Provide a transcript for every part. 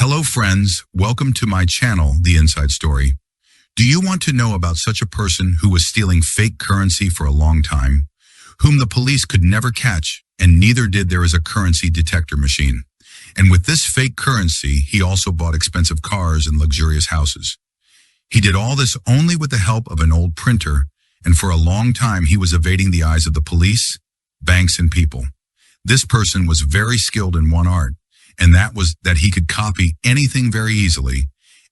Hello friends, welcome to my channel, The Inside Story. Do you want to know about such a person who was stealing fake currency for a long time, whom the police could never catch, and neither did there is a currency detector machine? And with this fake currency, he also bought expensive cars and luxurious houses. He did all this only with the help of an old printer, and for a long time he was evading the eyes of the police, banks, and people. This person was very skilled in one art, and that was that he could copy anything very easily.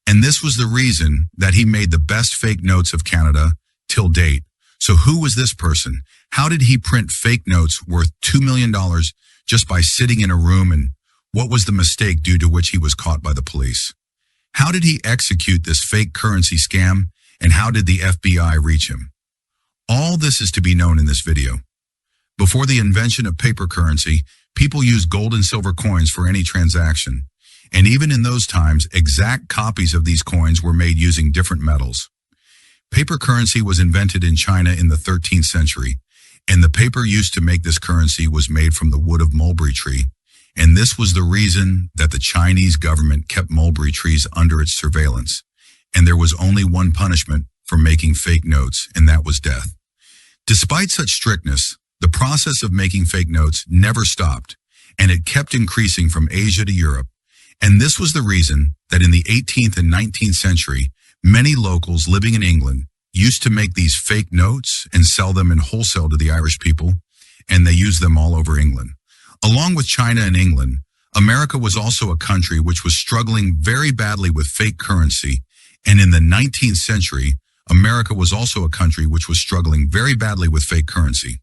And this was the reason that he made the best fake notes of Canada till date. So who was this person? How did he print fake notes worth $2 million just by sitting in a room, and what was the mistake due to which he was caught by the police? How did he execute this fake currency scam, and how did the FBI reach him? All this is to be known in this video. Before the invention of paper currency, people used gold and silver coins for any transaction. And even in those times, exact copies of these coins were made using different metals. Paper currency was invented in China in the 13th century, and the paper used to make this currency was made from the wood of mulberry tree. And this was the reason that the Chinese government kept mulberry trees under its surveillance. And there was only one punishment for making fake notes, and that was death. Despite such strictness, the process of making fake notes never stopped, and it kept increasing from Asia to Europe. And this was the reason that in the 18th and 19th century, many locals living in England used to make these fake notes and sell them in wholesale to the Irish people, and they used them all over England. Along with China and England, America was also a country which was struggling very badly with fake currency, and in the 19th century, America was also a country which was struggling very badly with fake currency.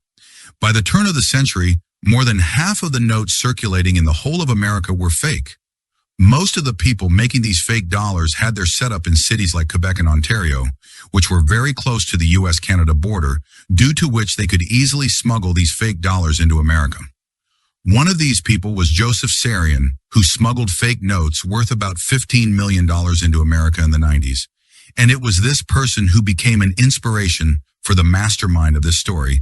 By the turn of the century, more than half of the notes circulating in the whole of America were fake. Most of the people making these fake dollars had their setup in cities like Quebec and Ontario, which were very close to the US-Canada border, due to which they could easily smuggle these fake dollars into America. One of these people was Joseph Sarian, who smuggled fake notes worth about $15 million into America in the 90s. And it was this person who became an inspiration for the mastermind of this story,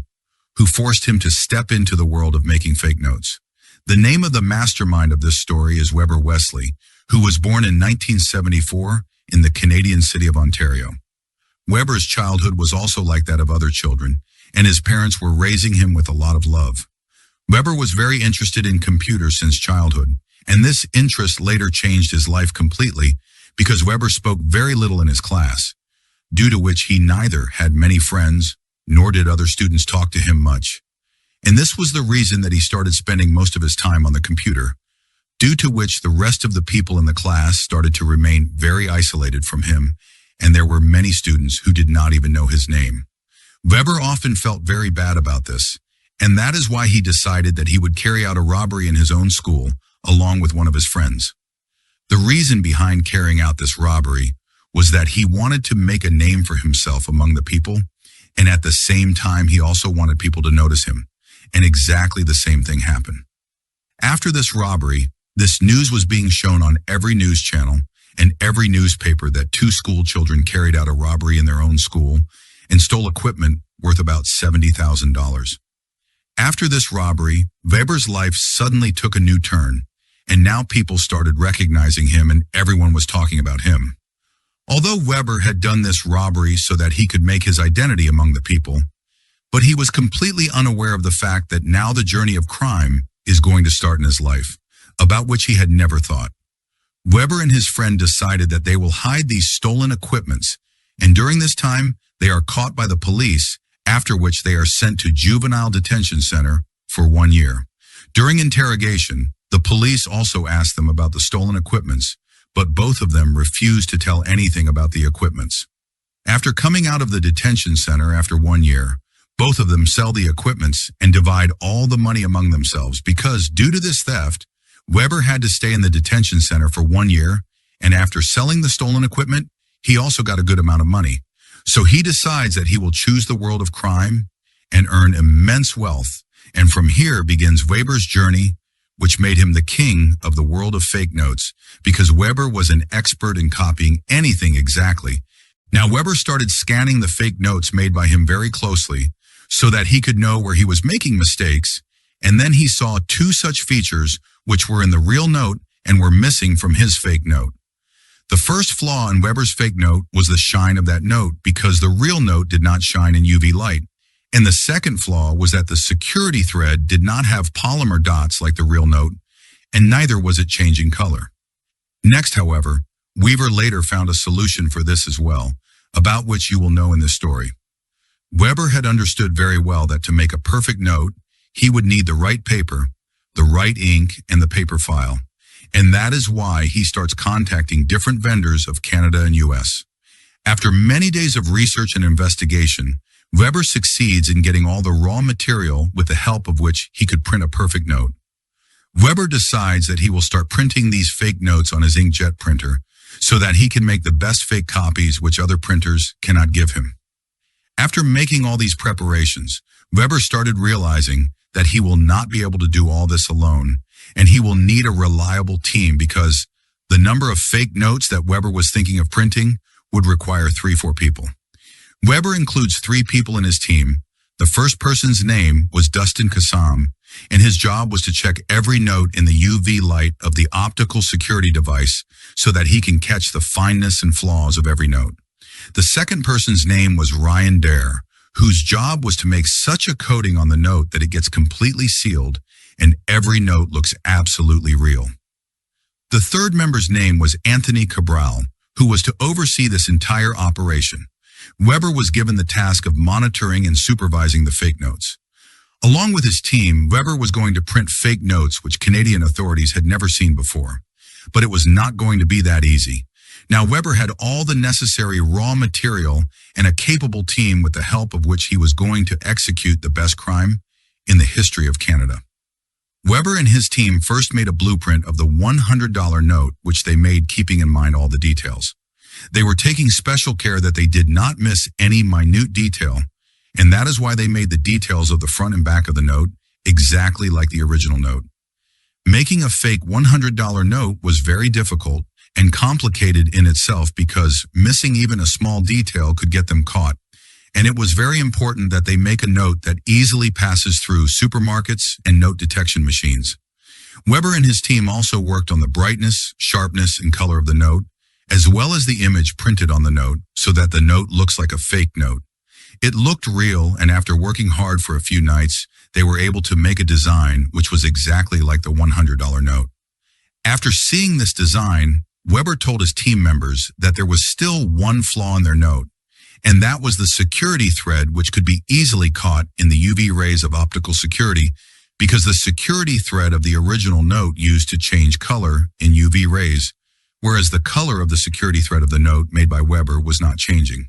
who forced him to step into the world of making fake notes. The name of the mastermind of this story is Weber Wesley, who was born in 1974 in the Canadian city of Ontario. Weber's childhood was also like that of other children, and his parents were raising him with a lot of love. Weber was very interested in computers since childhood, and this interest later changed his life completely because Weber spoke very little in his class, due to which he neither had many friends, nor did other students talk to him much. And this was the reason that he started spending most of his time on the computer, due to which the rest of the people in the class started to remain very isolated from him, and there were many students who did not even know his name. Weber often felt very bad about this, and that is why he decided that he would carry out a robbery in his own school, along with one of his friends. The reason behind carrying out this robbery was that he wanted to make a name for himself among the people, and at the same time he also wanted people to notice him. And exactly the same thing happened. After this robbery, this news was being shown on every news channel and every newspaper that two school children carried out a robbery in their own school and stole equipment worth about $70,000. After this robbery, Weber's life suddenly took a new turn, and now people started recognizing him and everyone was talking about him. Although Weber had done this robbery so that he could make his identity among the people, but he was completely unaware of the fact that now the journey of crime is going to start in his life, about which he had never thought. Weber and his friend decided that they will hide these stolen equipments, and during this time, they are caught by the police, after which they are sent to juvenile detention center for 1 year. During interrogation, the police also asked them about the stolen equipments, but both of them refused to tell anything about the equipments. After coming out of the detention center after 1 year, both of them sell the equipments and divide all the money among themselves because due to this theft, Weber had to stay in the detention center for 1 year, and after selling the stolen equipment, he also got a good amount of money. So he decides that he will choose the world of crime and earn immense wealth, and from here begins Weber's journey, which made him the king of the world of fake notes because Weber was an expert in copying anything exactly. Now Weber started scanning the fake notes made by him very closely, so that he could know where he was making mistakes, and then he saw two such features which were in the real note and were missing from his fake note. The first flaw in Weber's fake note was the shine of that note because the real note did not shine in UV light. And the second flaw was that the security thread did not have polymer dots like the real note, and neither was it changing color. Next, however, Weber later found a solution for this as well, about which you will know in this story. Weber had understood very well that to make a perfect note, he would need the right paper, the right ink, and the paper file. And that is why he starts contacting different vendors of Canada and US. After many days of research and investigation, Weber succeeds in getting all the raw material with the help of which he could print a perfect note. Weber decides that he will start printing these fake notes on his inkjet printer so that he can make the best fake copies which other printers cannot give him. After making all these preparations, Weber started realizing that he will not be able to do all this alone, and he will need a reliable team because the number of fake notes that Weber was thinking of printing would require 3-4 people. Weber includes 3 people in his team. The first person's name was Dustin Kassam, and his job was to check every note in the UV light of the optical security device so that he can catch the fineness and flaws of every note. The second person's name was Ryan Dare, whose job was to make such a coating on the note that it gets completely sealed and every note looks absolutely real. The third member's name was Anthony Cabral, who was to oversee this entire operation. Weber was given the task of monitoring and supervising the fake notes. Along with his team, Weber was going to print fake notes which Canadian authorities had never seen before. But it was not going to be that easy. Now, Weber had all the necessary raw material and a capable team with the help of which he was going to execute the best crime in the history of Canada. Weber and his team first made a blueprint of the $100 note, which they made keeping in mind all the details. They were taking special care that they did not miss any minute detail, and that is why they made the details of the front and back of the note exactly like the original note. Making a fake $100 note was very difficult and complicated in itself because missing even a small detail could get them caught, and it was very important that they make a note that easily passes through supermarkets and note detection machines. Weber and his team also worked on the brightness, sharpness, and color of the note, as well as the image printed on the note so that the note looks like a fake note. It looked real, and after working hard for a few nights, they were able to make a design which was exactly like the $100 note. After seeing this design, Weber told his team members that there was still one flaw in their note, and that was the security thread, which could be easily caught in the UV rays of optical security because the security thread of the original note used to change color in UV rays, whereas the color of the security thread of the note made by Weber was not changing.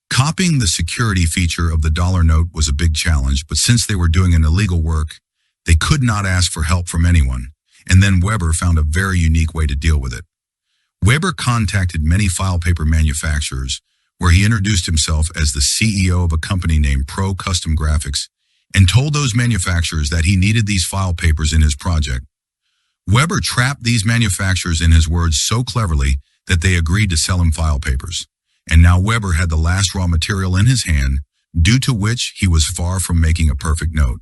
Copying the security feature of the dollar note was a big challenge, but since they were doing an illegal work, they could not ask for help from anyone, and then Weber found a very unique way to deal with it. Weber contacted many file paper manufacturers, where he introduced himself as the CEO of a company named Pro Custom Graphics, and told those manufacturers that he needed these file papers in his project. Weber trapped these manufacturers in his words so cleverly that they agreed to sell him file papers. And now Weber had the last raw material in his hand, due to which he was far from making a perfect note.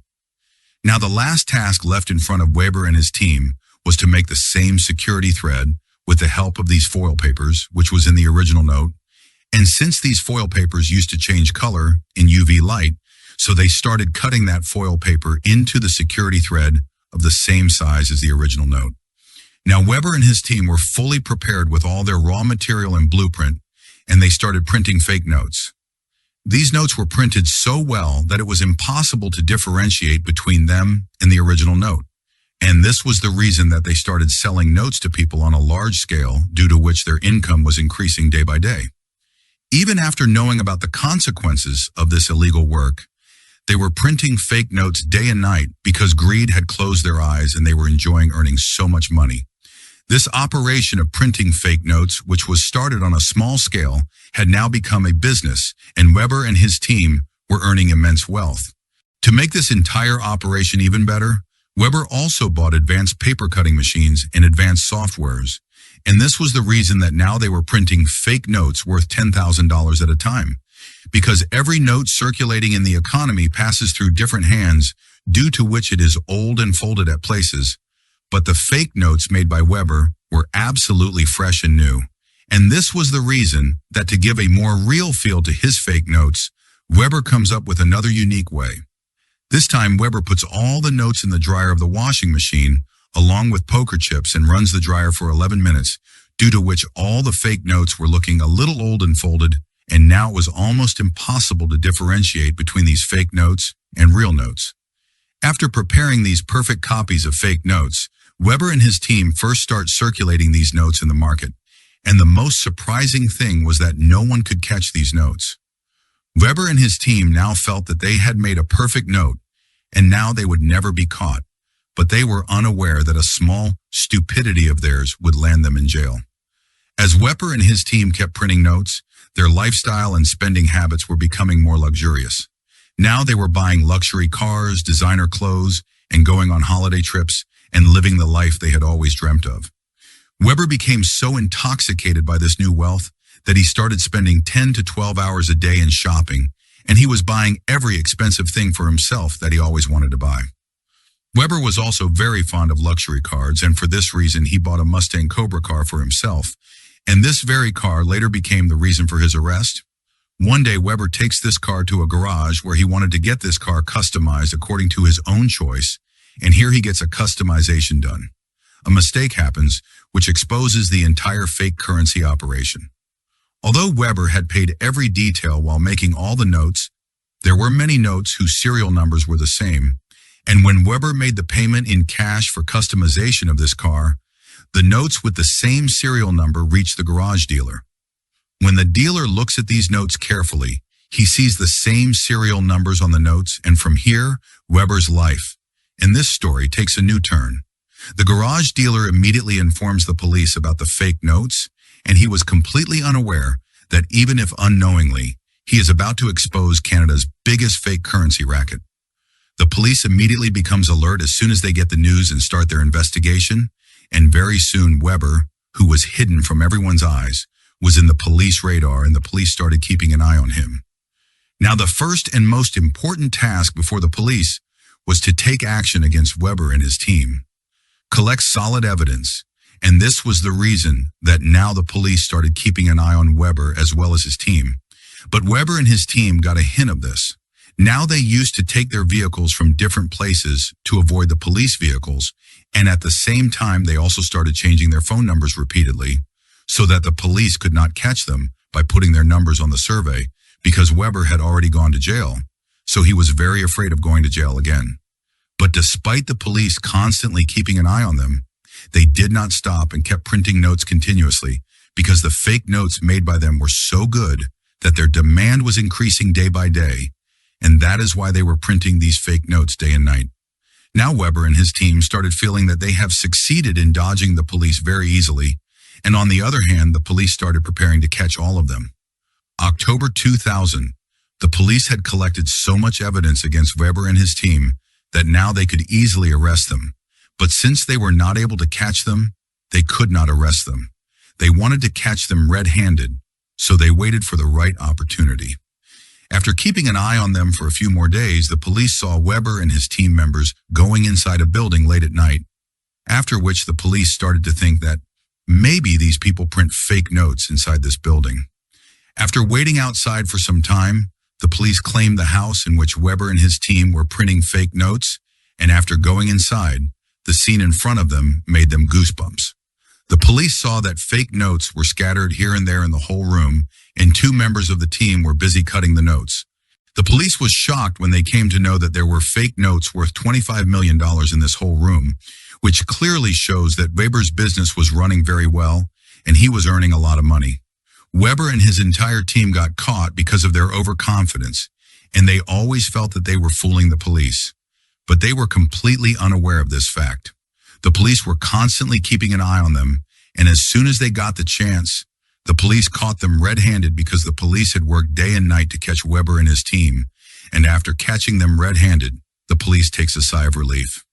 Now the last task left in front of Weber and his team was to make the same security thread with the help of these foil papers, which was in the original note. And since these foil papers used to change color in UV light, so they started cutting that foil paper into the security thread of the same size as the original note. Now Weber and his team were fully prepared with all their raw material and blueprint, and they started printing fake notes. These notes were printed so well that it was impossible to differentiate between them and the original note. And this was the reason that they started selling notes to people on a large scale, due to which their income was increasing day by day. Even after knowing about the consequences of this illegal work, they were printing fake notes day and night because greed had closed their eyes and they were enjoying earning so much money. This operation of printing fake notes, which was started on a small scale, had now become a business, and Weber and his team were earning immense wealth. To make this entire operation even better, Weber also bought advanced paper cutting machines and advanced softwares, and this was the reason that now they were printing fake notes worth $10,000 at a time, because every note circulating in the economy passes through different hands, due to which it is old and folded at places, But the fake notes made by Weber were absolutely fresh and new. And this was the reason that to give a more real feel to his fake notes, Weber comes up with another unique way. This time, Weber puts all the notes in the dryer of the washing machine, along with poker chips, and runs the dryer for 11 minutes, due to which all the fake notes were looking a little old and folded, and now it was almost impossible to differentiate between these fake notes and real notes. After preparing these perfect copies of fake notes, Weber and his team first start circulating these notes in the market, and the most surprising thing was that no one could catch these notes. Weber and his team now felt that they had made a perfect note, and now they would never be caught, but they were unaware that a small stupidity of theirs would land them in jail. As Weber and his team kept printing notes, their lifestyle and spending habits were becoming more luxurious. Now they were buying luxury cars, designer clothes, and going on holiday trips and living the life they had always dreamt of. Weber became so intoxicated by this new wealth that he started spending 10 to 12 hours a day in shopping, and he was buying every expensive thing for himself that he always wanted to buy. Weber was also very fond of luxury cars, and for this reason he bought a Mustang Cobra car for himself, and this very car later became the reason for his arrest. One day Weber takes this car to a garage where he wanted to get this car customized according to his own choice, and here he gets a customization done. A mistake happens, which exposes the entire fake currency operation. Although Weber had paid every detail while making all the notes, there were many notes whose serial numbers were the same, and when Weber made the payment in cash for customization of this car, the notes with the same serial number reached the garage dealer. When the dealer looks at these notes carefully, he sees the same serial numbers on the notes, and from here, Weber's life in this story takes a new turn. The garage dealer immediately informs the police about the fake notes, and he was completely unaware that even if unknowingly, he is about to expose Canada's biggest fake currency racket. The police immediately becomes alert as soon as they get the news and start their investigation, and very soon Weber, who was hidden from everyone's eyes, was in the police radar, and the police started keeping an eye on him. Now the first and most important task before the police was to take action against Weber and his team. Collect solid evidence, and this was the reason that now the police started keeping an eye on Weber as well as his team. But Weber and his team got a hint of this. Now they used to take their vehicles from different places to avoid the police vehicles, and at the same time they also started changing their phone numbers repeatedly so that the police could not catch them by putting their numbers on the survey, because Weber had already gone to jail, so he was very afraid of going to jail again. But despite the police constantly keeping an eye on them, they did not stop and kept printing notes continuously, because the fake notes made by them were so good that their demand was increasing day by day, and that is why they were printing these fake notes day and night. Now Weber and his team started feeling that they have succeeded in dodging the police very easily, and on the other hand, the police started preparing to catch all of them. October 2000, the police had collected so much evidence against Weber and his team that now they could easily arrest them. But since they were not able to catch them, they could not arrest them. They wanted to catch them red-handed, so they waited for the right opportunity. After keeping an eye on them for a few more days, the police saw Weber and his team members going inside a building late at night, after which the police started to think that maybe these people print fake notes inside this building. After waiting outside for some time, the police claimed the house in which Weber and his team were printing fake notes, and after going inside, the scene in front of them made them goosebumps. The police saw that fake notes were scattered here and there in the whole room, and two members of the team were busy cutting the notes. The police was shocked when they came to know that there were fake notes worth $25 million in this whole room, which clearly shows that Weber's business was running very well, and he was earning a lot of money. Weber and his entire team got caught because of their overconfidence, and they always felt that they were fooling the police. But they were completely unaware of this fact. The police were constantly keeping an eye on them, and as soon as they got the chance, the police caught them red-handed because the police had worked day and night to catch Weber and his team, and after catching them red-handed, the police takes a sigh of relief.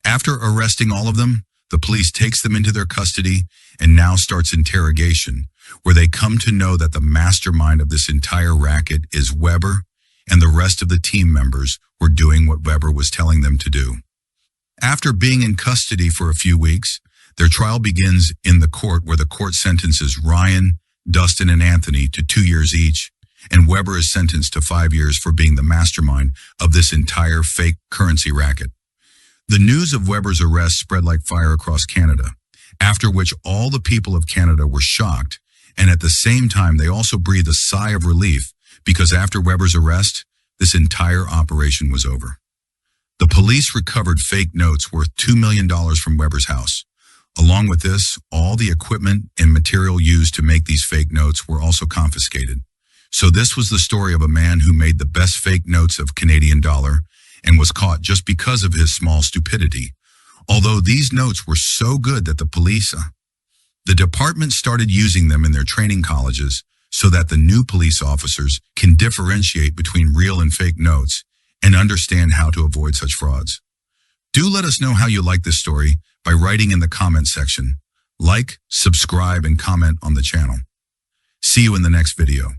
After arresting all of them, the police takes them into their custody and now starts interrogation, where they come to know that the mastermind of this entire racket is Weber, and the rest of the team members were doing what Weber was telling them to do. After being in custody for a few weeks, their trial begins in the court where the court sentences Ryan, Dustin, and Anthony to 2 years each, and Weber is sentenced to 5 years for being the mastermind of this entire fake currency racket. The news of Weber's arrest spread like fire across Canada, after which all the people of Canada were shocked, and at the same time they also breathed a sigh of relief because after Weber's arrest, this entire operation was over. The police recovered fake notes worth $2 million from Weber's house. Along with this, all the equipment and material used to make these fake notes were also confiscated. So this was the story of a man who made the best fake notes of Canadian dollar and was caught just because of his small stupidity. Although these notes were so good that the department started using them in their training colleges so that the new police officers can differentiate between real and fake notes and understand how to avoid such frauds. Do let us know how you like this story by writing in the comment section. Like, subscribe, and comment on the channel. See you in the next video.